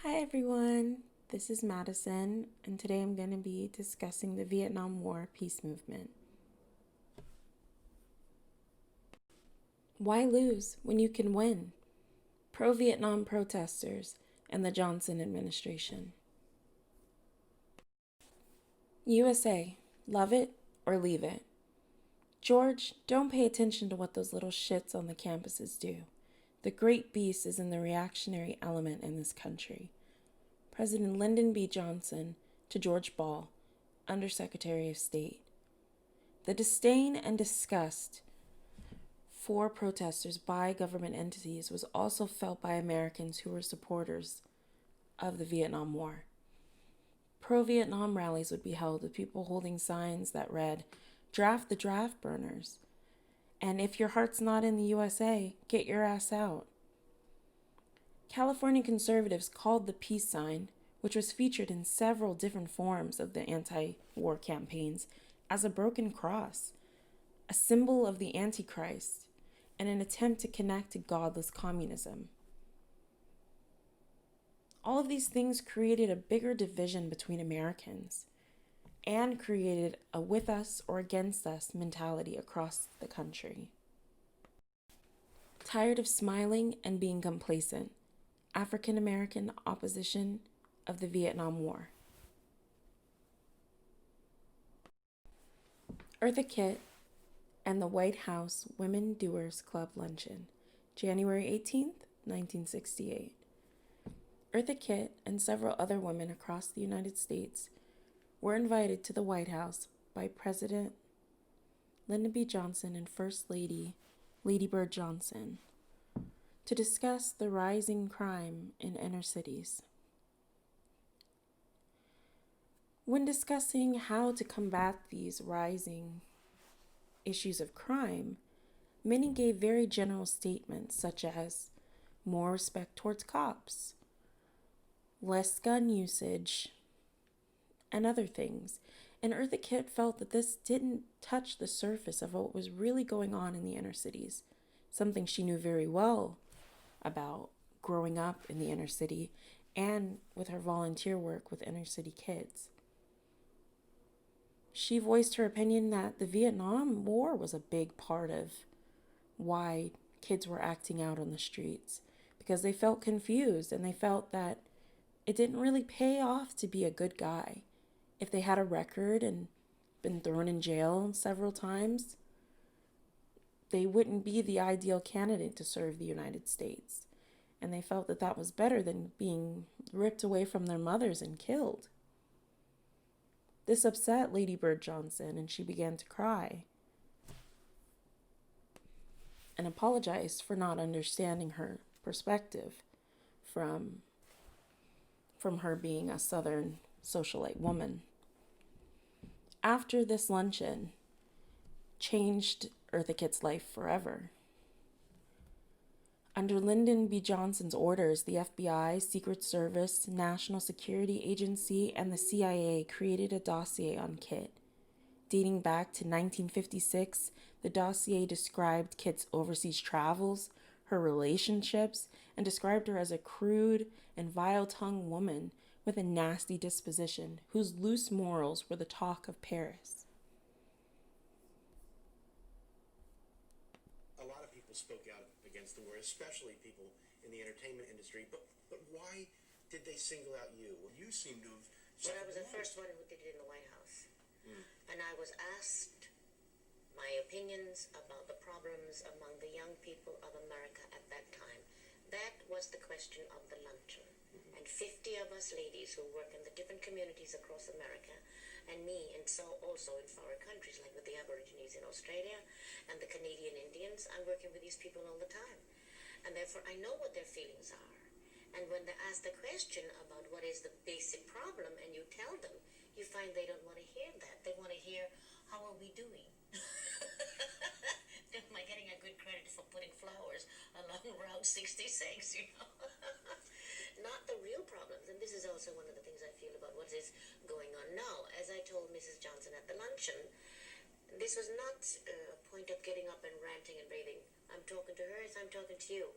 Hi everyone, this is Madison, and today I'm going to be discussing the Vietnam War peace movement. Why lose when you can win? Pro Vietnam protesters and the Johnson administration. USA, love it or leave it. George, don't pay attention to what those little shits on the campuses do. The great beast is in the reactionary element in this country. President Lyndon B. Johnson to George Ball, Undersecretary of State. The disdain and disgust for protesters by government entities was also felt by Americans who were supporters of the Vietnam War. Pro-Vietnam rallies would be held with people holding signs that read, "Draft the draft burners," and "If your heart's not in the USA, get your ass out." California conservatives called the peace sign, which was featured in several different forms of the anti-war campaigns, as a broken cross, a symbol of the Antichrist, and an attempt to connect to godless communism. All of these things created a bigger division between Americans and created a with us or against us mentality across the country. Tired of smiling and being complacent, African American opposition of the Vietnam War. Eartha Kitt and the White House Women Doers Club Luncheon, January 18th, 1968. Eartha Kitt and several other women across the United States were invited to the White House by President Lyndon B. Johnson and First Lady Lady Bird Johnson to discuss the rising crime in inner cities. When discussing how to combat these rising issues of crime, many gave very general statements such as more respect towards cops, less gun usage, and other things. And Eartha Kitt felt that this didn't touch the surface of what was really going on in the inner cities, something she knew very well about growing up in the inner city and with her volunteer work with inner city kids. She voiced her opinion that the Vietnam War was a big part of why kids were acting out on the streets, because they felt confused and they felt that it didn't really pay off to be a good guy. If they had a record and been thrown in jail several times, they wouldn't be the ideal candidate to serve the United States. And they felt that that was better than being ripped away from their mothers and killed. This upset Lady Bird Johnson, and she began to cry and apologized for not understanding her perspective from her being a Southern socialite woman. After this luncheon changed Eartha Kitt's life forever. Under Lyndon B. Johnson's orders, the FBI, Secret Service, National Security Agency, and the CIA created a dossier on Kitt. Dating back to 1956, the dossier described Kitt's overseas travels, her relationships, and described her as a crude and vile-tongued woman with a nasty disposition whose loose morals were the talk of Paris. A lot of people spoke out against the war, especially people in the entertainment industry. But why did they single out you? Well, you seem to have. Well, I was the first one who did it in the White House. And I was asked my opinions about the problems among the young people of America at that time. That was the question of the luncheon. And 50 of us ladies who work in the different communities across America, and me, and so also in foreign countries, like with the Aborigines in Australia and the Canadian Indians, I'm working with these people all the time. And therefore, I know what their feelings are. And when they ask the question about what is the basic problem, and you tell them, you find they don't want to hear that. They want to hear, how are we doing? Am I getting a good credit for putting flowers along Route 66, you know? Not the real problems. And this is also one of the things I feel about what is going on now. As I told Mrs. Johnson at the luncheon, this was not a point of getting up and ranting and raving. I'm talking to her as I'm talking to you.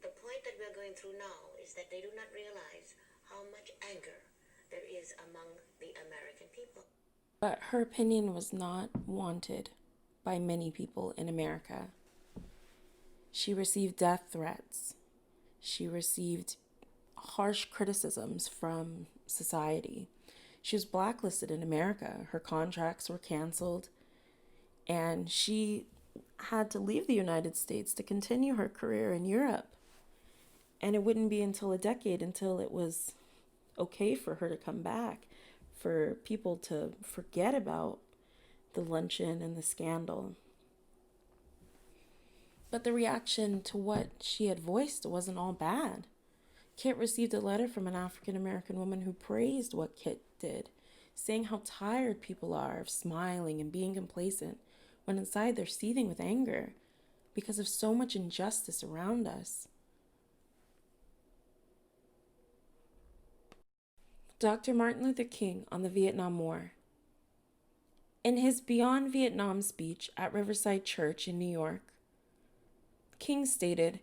The point that we're going through now is that they do not realize how much anger there is among the American people. But her opinion was not wanted by many people in America. She received death threats. She received harsh criticisms from society. She was blacklisted in America. Her contracts were canceled, and she had to leave the United States to continue her career in Europe. And it wouldn't be until a decade until it was okay for her to come back, for people to forget about the luncheon and the scandal. But the reaction to what she had voiced wasn't all bad. Kit received a letter from an African American woman who praised what Kit did, saying how tired people are of smiling and being complacent when inside they're seething with anger because of so much injustice around us. Dr. Martin Luther King on the Vietnam War. In his Beyond Vietnam speech at Riverside Church in New York, King stated,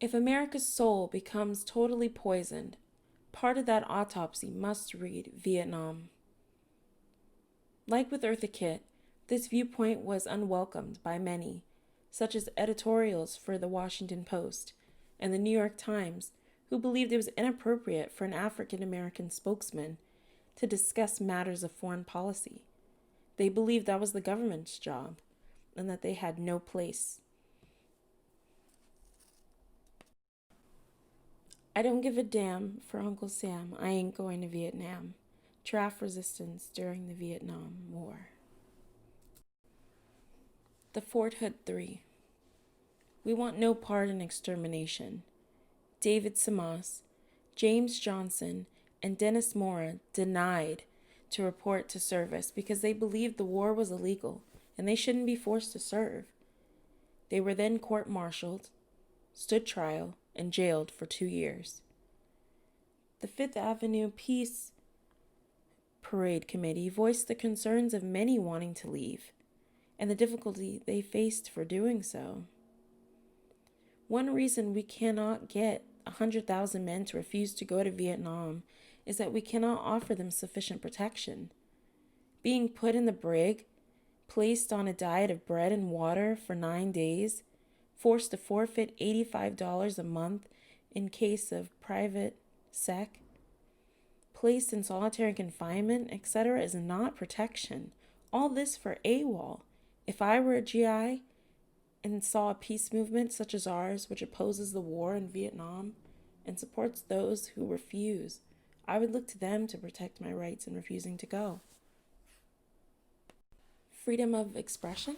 "If America's soul becomes totally poisoned, part of that autopsy must read Vietnam." Like with Eartha Kitt, this viewpoint was unwelcomed by many, such as editorials for the Washington Post and the New York Times, who believed it was inappropriate for an African American spokesman to discuss matters of foreign policy. They believed that was the government's job and that they had no place. I don't give a damn for Uncle Sam. I ain't going to Vietnam. Draft resistance during the Vietnam War. The Fort Hood Three. We want no part in extermination. David Simas, James Johnson, and Dennis Mora denied to report to service because they believed the war was illegal and they shouldn't be forced to serve. They were then court-martialed, stood trial, and jailed for 2 years. The Fifth Avenue Peace Parade Committee voiced the concerns of many wanting to leave and the difficulty they faced for doing so. One reason we cannot get 100,000 men to refuse to go to Vietnam is that we cannot offer them sufficient protection. Being put in the brig, placed on a diet of bread and water for 9 days, forced to forfeit $85 a month in case of private sec, placed in solitary confinement, etc., is not protection. All this for AWOL. If I were a GI and saw a peace movement such as ours, which opposes the war in Vietnam and supports those who refuse, I would look to them to protect my rights in refusing to go. Freedom of expression?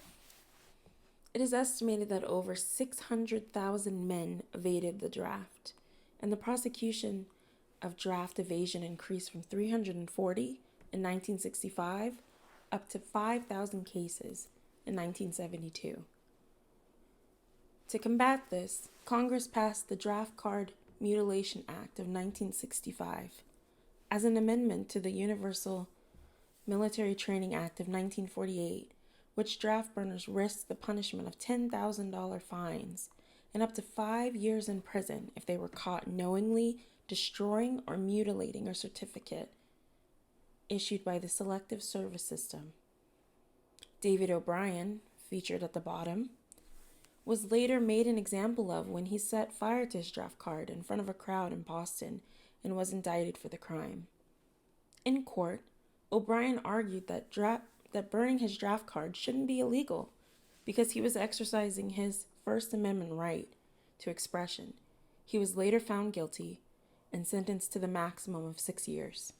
It is estimated that over 600,000 men evaded the draft, and the prosecution of draft evasion increased from 340 in 1965 up to 5,000 cases in 1972. To combat this, Congress passed the Draft Card Mutilation Act of 1965 as an amendment to the Universal Military Training Act of 1948, which draft burners risked the punishment of $10,000 fines and up to 5 years in prison if they were caught knowingly destroying or mutilating a certificate issued by the Selective Service System. David O'Brien, featured at the bottom, was later made an example of when he set fire to his draft card in front of a crowd in Boston and was indicted for the crime. In court, O'Brien argued that burning his draft card shouldn't be illegal because he was exercising his First Amendment right to expression. He was later found guilty and sentenced to the maximum of 6 years.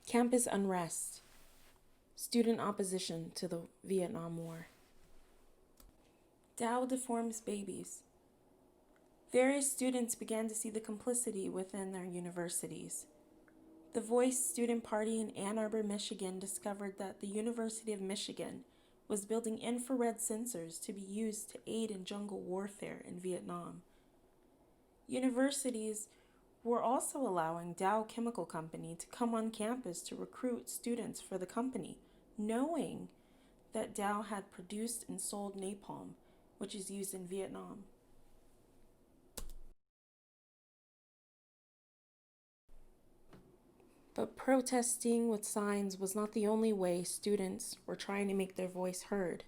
Campus unrest. Student opposition to the Vietnam War. Dow deforms babies. Various students began to see the complicity within their universities. The Voice Student Party in Ann Arbor, Michigan discovered that the University of Michigan was building infrared sensors to be used to aid in jungle warfare in Vietnam. Universities were also allowing Dow Chemical Company to come on campus to recruit students for the company, knowing that Dow had produced and sold napalm, which is used in Vietnam. But protesting with signs was not the only way students were trying to make their voice heard.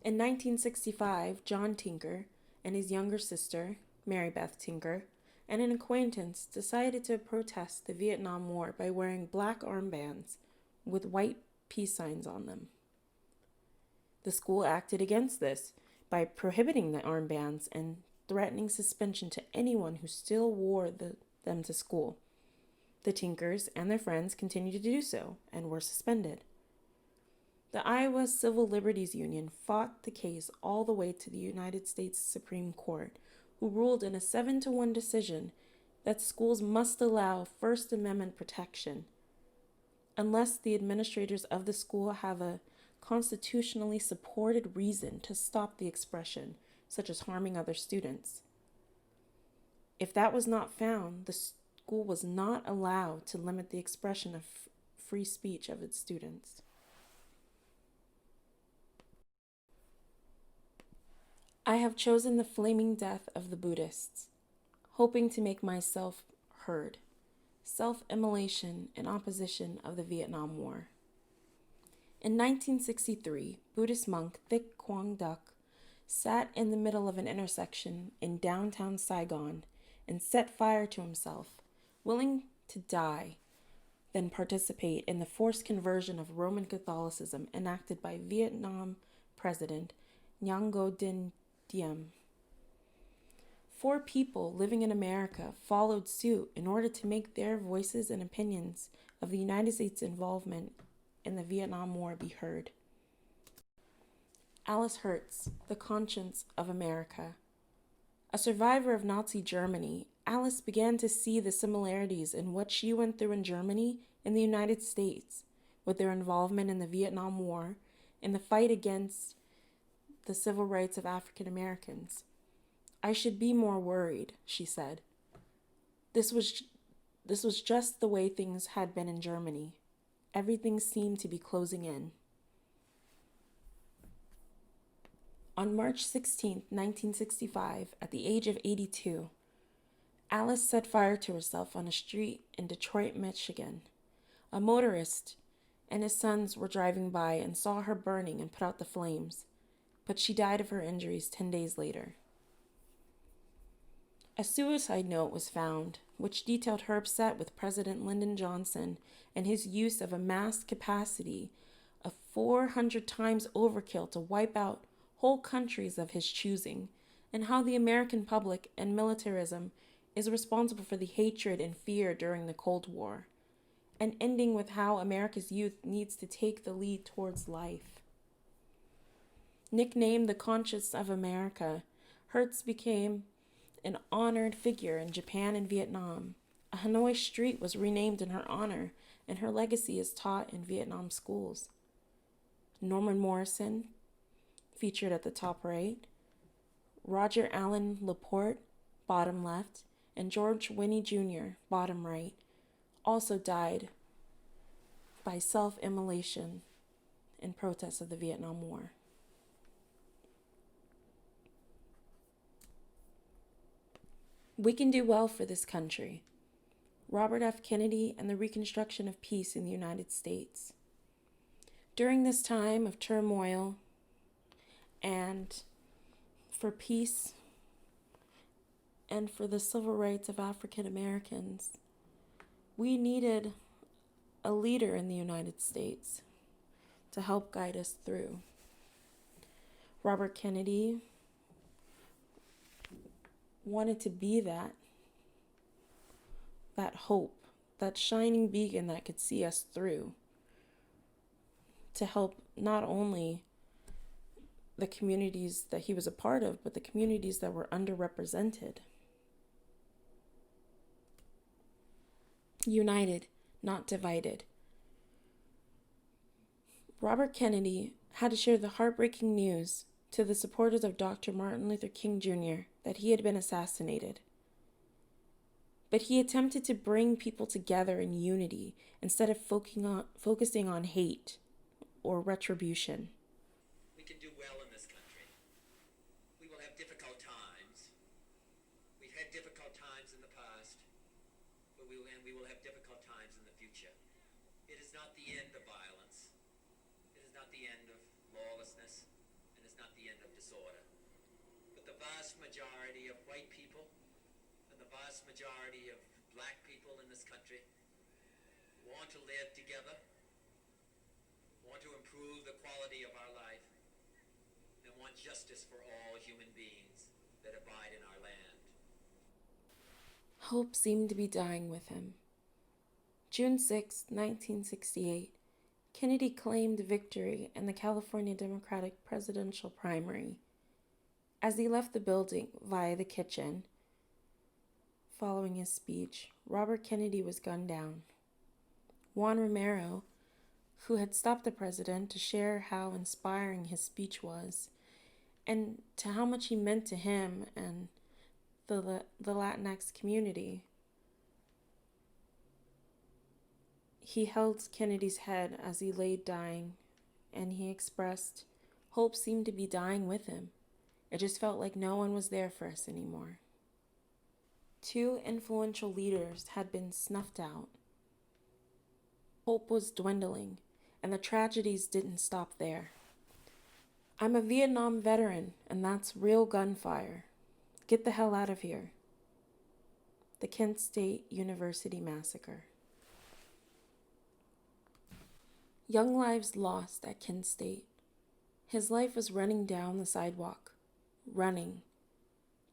In 1965, John Tinker and his younger sister, Mary Beth Tinker, and an acquaintance decided to protest the Vietnam War by wearing black armbands with white peace signs on them. The school acted against this by prohibiting the armbands and threatening suspension to anyone who still wore them to school. The Tinkers and their friends continued to do so and were suspended. The Iowa Civil Liberties Union fought the case all the way to the United States Supreme Court, who ruled in a 7-1 decision that schools must allow First Amendment protection unless the administrators of the school have a constitutionally supported reason to stop the expression, such as harming other students. If that was not found, the school was not allowed to limit the expression of free speech of its students. I have chosen the flaming death of the Buddhists, hoping to make myself heard. Self-immolation in opposition of the Vietnam War. In 1963, Buddhist monk Thich Quang Duc sat in the middle of an intersection in downtown Saigon and set fire to himself, willing to die than participate in the forced conversion of Roman Catholicism enacted by Vietnam President Nguyen Ngo Dinh Diem. 4 people living in America followed suit in order to make their voices and opinions of the United States' involvement in the Vietnam War be heard. Alice Hertz, the conscience of America. A survivor of Nazi Germany, Alice began to see the similarities in what she went through in Germany and the United States, with their involvement in the Vietnam War and the fight against the civil rights of African Americans. I should be more worried, she said. This was just the way things had been in Germany. Everything seemed to be closing in. On March 16, 1965, at the age of 82, Alice set fire to herself on a street in Detroit, Michigan. A motorist and his sons were driving by and saw her burning and put out the flames, but she died of her injuries 10 days later. A suicide note was found, which detailed her upset with President Lyndon Johnson and his use of a mass capacity of 400 times overkill to wipe out whole countries of his choosing, and how the American public and militarism is responsible for the hatred and fear during the Cold War, and ending with how America's youth needs to take the lead towards life. Nicknamed the Conscience of America, Hertz became an honored figure in Japan and Vietnam. A Hanoi street was renamed in her honor, and her legacy is taught in Vietnam schools. Norman Morrison, featured at the top right, Roger Allen Laporte, bottom left, and George Winnie Jr., bottom right, also died by self-immolation in protest of the Vietnam War. We can do well for this country. Robert F. Kennedy and the reconstruction of peace in the United States. During this time of turmoil and for peace and for the civil rights of African Americans, we needed a leader in the United States to help guide us through. Robert Kennedy wanted to be that hope, that shining beacon that could see us through, to help not only the communities that he was a part of, but the communities that were underrepresented. United, not divided. Robert Kennedy had to share the heartbreaking news to the supporters of Dr. Martin Luther King Jr. that he had been assassinated. But he attempted to bring people together in unity instead of focusing on hate or retribution. We can do well in this country. We will have difficult times. We've had difficult times in the past, but we will have difficult times in the future. It is not the end of violence. It is not the end of lawlessness. It is not the end of disorder. But the vast majority of white people and the vast majority of black people in this country want to live together, want to improve the quality of our life, and want justice for all human beings that abide in our land. Hope seemed to be dying with him. June 6, 1968, Kennedy claimed victory in the California Democratic presidential primary. As he left the building via the kitchen, following his speech, Robert Kennedy was gunned down. Juan Romero, who had stopped the president to share how inspiring his speech was, and to how much he meant to him and the Latinx community, he held Kennedy's head as he lay dying, and he expressed, hope seemed to be dying with him. It just felt like no one was there for us anymore. 2 influential leaders had been snuffed out. Hope was dwindling, and the tragedies didn't stop there. I'm a Vietnam veteran, and that's real gunfire. Get the hell out of here. The Kent State University Massacre. Young lives lost at Kent State. His life was running down the sidewalk. Running.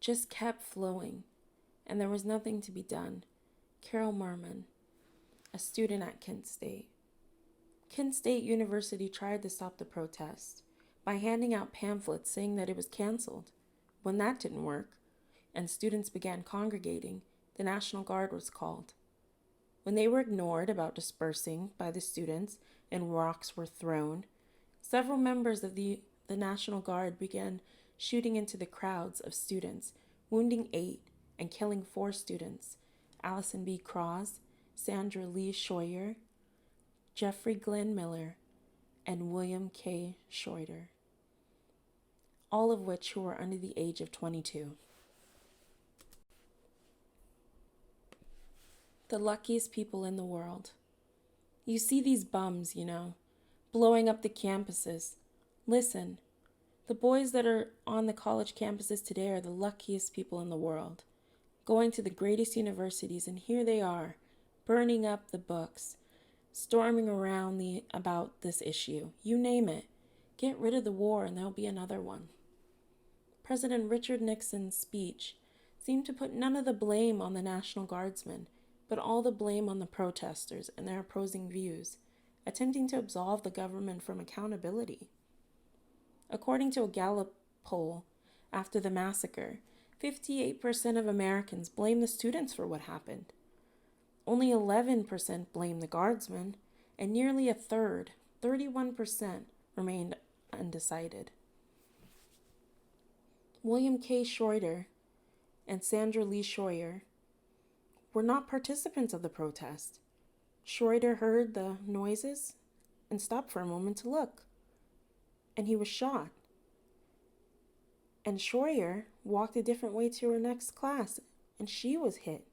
Just kept flowing, and there was nothing to be done. Carol Merman, a student at Kent State. Kent State University tried to stop the protest by handing out pamphlets saying that it was canceled. When that didn't work, and students began congregating, the National Guard was called. When they were ignored about dispersing by the students and rocks were thrown, several members of the National Guard began shooting into the crowds of students, wounding 8 and killing 4 students, Allison B. Cross, Sandra Lee Schroyer, Jeffrey Glenn Miller, and William K. Schroeder, all of which who were under the age of 22. The luckiest people in the world. You see these bums, blowing up the campuses. Listen, the boys that are on the college campuses today are the luckiest people in the world, going to the greatest universities, and here they are, burning up the books, storming around about this issue. You name it. Get rid of the war and there'll be another one. President Richard Nixon's speech seemed to put none of the blame on the National Guardsmen, but all the blame on the protesters and their opposing views, attempting to absolve the government from accountability. According to a Gallup poll after the massacre, 58% of Americans blame the students for what happened. Only 11% blame the guardsmen, and nearly a third, 31%, remained undecided. William K. Schroeder and Sandra Lee Schroyer were not participants of the protest. Schroeder heard the noises and stopped for a moment to look, and he was shot. And Schroyer walked a different way to her next class, and she was hit.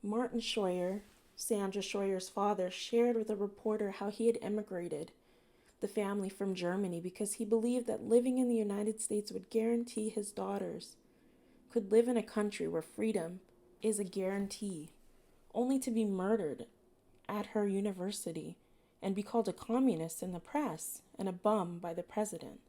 Martin Schroyer, Sandra Schroyer's father, shared with a reporter how he had emigrated the family from Germany because he believed that living in the United States would guarantee his daughters could live in a country where freedom is a guarantee, only to be murdered at her university and be called a communist in the press and a bum by the president.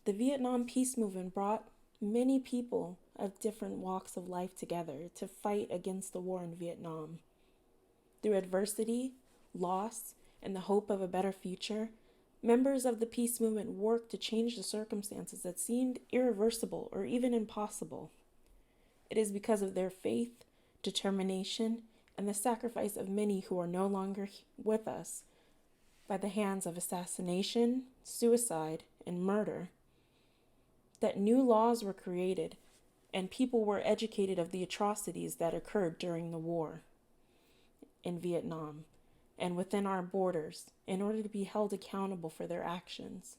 The Vietnam peace movement brought many people of different walks of life together to fight against the war in Vietnam. Through adversity, loss, and the hope of a better future, members of the peace movement worked to change the circumstances that seemed irreversible or even impossible. It is because of their faith, determination, and the sacrifice of many who are no longer with us by the hands of assassination, suicide, and murder that new laws were created and people were educated of the atrocities that occurred during the war. in Vietnam and within our borders in order to be held accountable for their actions.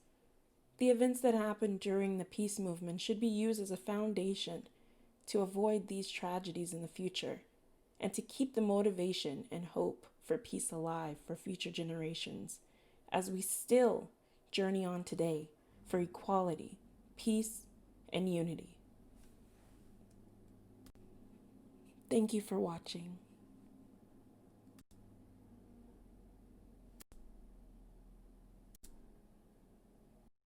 The events that happened during the peace movement should be used as a foundation to avoid these tragedies in the future and to keep the motivation and hope for peace alive for future generations as we still journey on today for equality, peace, and unity. Thank you for watching.